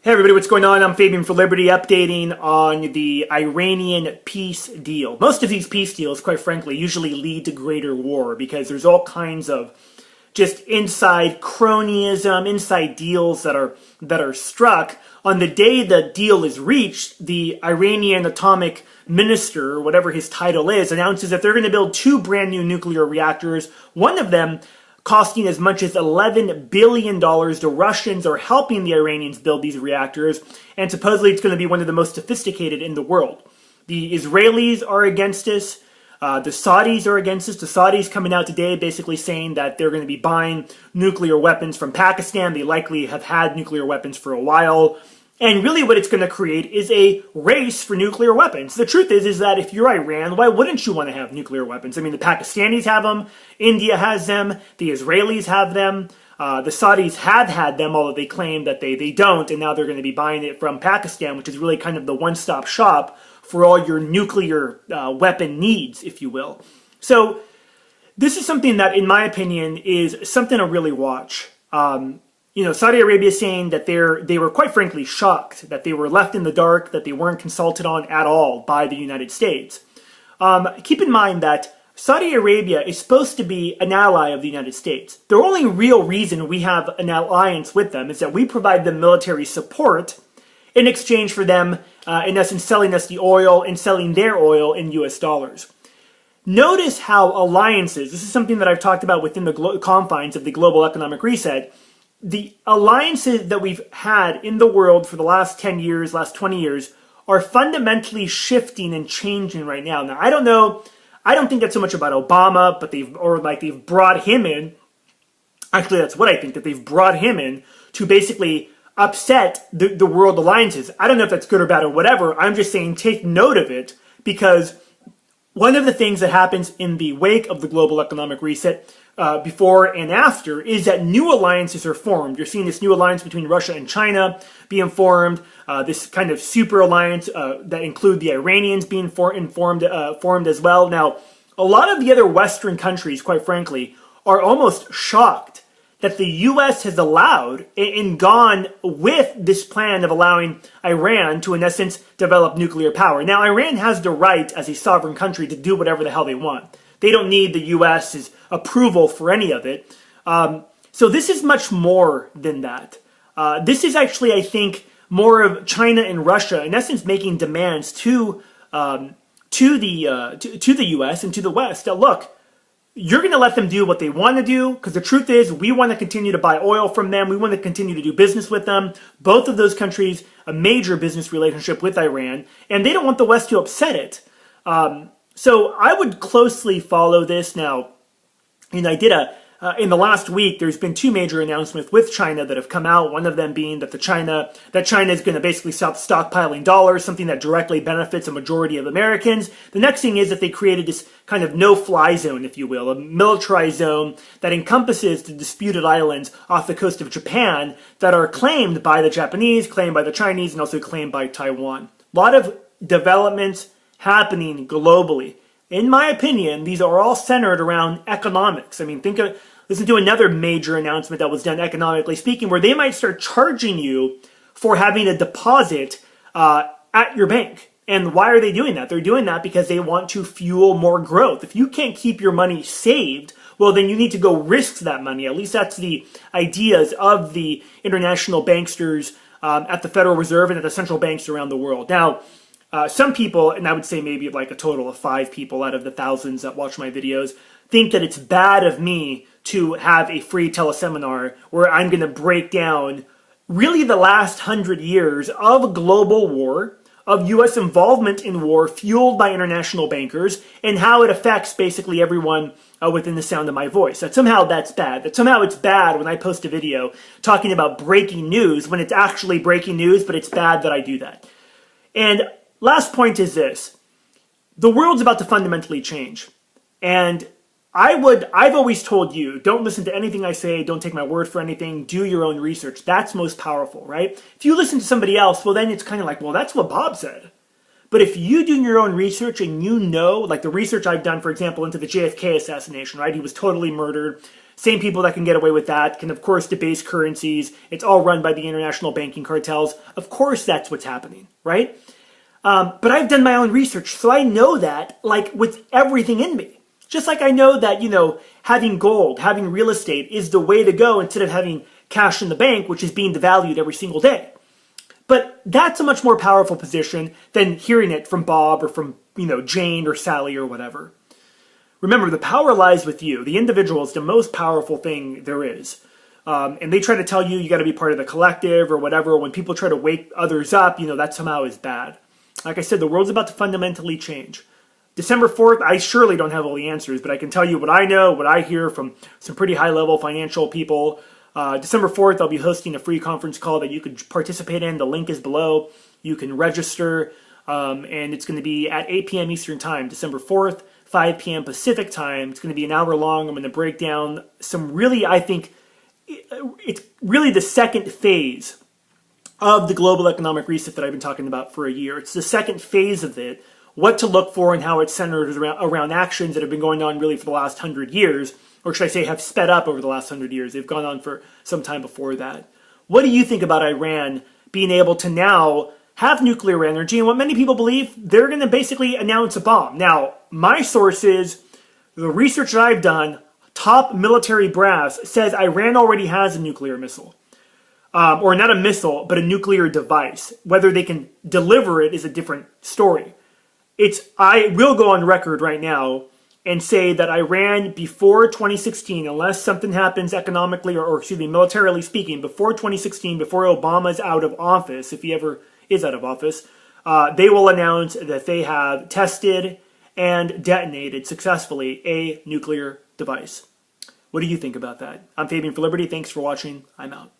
Hey everybody, what's going on? I'm Fabian for Liberty, updating on the Iranian peace deal. Most of these peace deals, quite frankly, usually lead to greater war because there's all kinds of just inside cronyism, inside deals that are struck. On the day the deal is reached, the Iranian atomic minister, or whatever his title is, announces that they're going to build 2 brand new nuclear reactors. One of them costing as much as $11 billion. The Russians are helping the Iranians build these reactors, and supposedly it's going to be one of the most sophisticated in the world. The Israelis are against this. The Saudis are against this. The Saudis coming out today basically saying that they're going to be buying nuclear weapons from Pakistan. They likely have had nuclear weapons for a while. And really what it's going to create is a race for nuclear weapons. The truth is that if you're Iran, why wouldn't you want to have nuclear weapons? I mean, the Pakistanis have them, India has them, the Israelis have them, the Saudis have had them, although they claim that they don't, and now they're going to be buying it from Pakistan, which is really kind of the one-stop shop for all your nuclear weapon needs, if you will. So this is something that, in my opinion, is something to really watch. Saudi Arabia is saying that they were quite frankly shocked that they were left in the dark, that they weren't consulted on at all by the United States. Keep in mind that Saudi Arabia is supposed to be an ally of the United States. The only real reason we have an alliance with them is that we provide them military support in exchange for them, in essence, selling us the oil and selling their oil in US dollars. Notice how alliances, this is something that I've talked about within the confines of the global economic reset, the alliances that we've had in the world for the last 10 years, last 20 years, are fundamentally shifting and changing right now. Now, I don't think that's so much about Obama, but they've brought him in. Actually, that's what I think, that they've brought him in to basically upset the world alliances. I don't know if that's good or bad or whatever. I'm just saying take note of it, because one of the things that happens in the wake of the global economic reset, before and after, is that new alliances are formed. You're seeing this new alliance between Russia and China being formed, this kind of super alliance that include the Iranians being formed as well. Now, a lot of the other Western countries, quite frankly, are almost shocked that the U.S. has allowed and gone with this plan of allowing Iran to, in essence, develop nuclear power. Now, Iran has the right as a sovereign country to do whatever the hell they want. They don't need the U.S.'s approval for any of it. So this is much more than that. This is actually, I think, more of China and Russia, in essence, making demands to the U.S. and to the West. Now, look, you're going to let them do what they want to do, because the truth is we want to continue to buy oil from them. We want to continue to do business with them. Both of those countries, a major business relationship with Iran, and they don't want the West to upset it. So I would closely follow this. Now, I did in the last week, there's been 2 major announcements with China that have come out. One of them being that China is going to basically stop stockpiling dollars, something that directly benefits a majority of Americans. The next thing is that they created this kind of no-fly zone, if you will, a militarized zone that encompasses the disputed islands off the coast of Japan that are claimed by the Japanese, claimed by the Chinese, and also claimed by Taiwan. A lot of developments happening globally. In my opinion, these are all centered around economics. I mean, listen to another major announcement that was done economically speaking, where they might start charging you for having a deposit at your bank. And why are they doing that? They're doing that because they want to fuel more growth. If you can't keep your money saved, well, then you need to go risk that money. At least that's the ideas of the international banksters at the Federal Reserve and at the central banks around the world. Now, some people, and I would say maybe like a total of 5 people out of the thousands that watch my videos, think that it's bad of me to have a free teleseminar where I'm going to break down really the last 100 years of global war, of U.S. involvement in war fueled by international bankers, and how it affects basically everyone within the sound of my voice. That somehow that's bad. That somehow it's bad when I post a video talking about breaking news when it's actually breaking news, but it's bad that I do that. And last point is this. The world's about to fundamentally change. And I've always told you, don't listen to anything I say, don't take my word for anything, do your own research. That's most powerful, right? If you listen to somebody else, well then it's kind of like, well, that's what Bob said. But if you do your own research and you know, like the research I've done, for example, into the JFK assassination, right? He was totally murdered. Same people that can get away with that can, of course, debase currencies. It's all run by the international banking cartels. Of course, that's what's happening, right? But I've done my own research, so I know that, like, with everything in me. Just like I know that, having gold, having real estate is the way to go instead of having cash in the bank, which is being devalued every single day. But that's a much more powerful position than hearing it from Bob or from, Jane or Sally or whatever. Remember, the power lies with you. The individual is the most powerful thing there is. And they try to tell you got to be part of the collective or whatever. When people try to wake others up, that somehow is bad. Like I said, the world's about to fundamentally change. December 4th, I surely don't have all the answers, but I can tell you what I know, what I hear from some pretty high-level financial people. December 4th, I'll be hosting a free conference call that you could participate in. The link is below. You can register, and it's going to be at 8 p.m. Eastern Time, December 4th. 5 p.m. Pacific time. It's going to be an hour long. I'm going to break down some really, I think, it's really the second phase of the global economic reset that I've been talking about for a year. It's the second phase of it, what to look for and how it's centered around actions that have been going on really for the last 100 years, or should I say have sped up over the last 100 years. They've gone on for some time before that. What do you think about Iran being able to now have nuclear energy, and what many people believe, they're going to basically announce a bomb? Now, my sources, the research that I've done, top military brass, says Iran already has a nuclear missile. Or not a missile, but a nuclear device. Whether they can deliver it is a different story. I will go on record right now and say that Iran, before 2016, unless something happens economically or excuse me, militarily speaking, before 2016, before Obama's out of office, if he ever is out of office, they will announce that they have tested and detonated successfully a nuclear device. What do you think about that? I'm Fabian for Liberty. Thanks for watching. I'm out.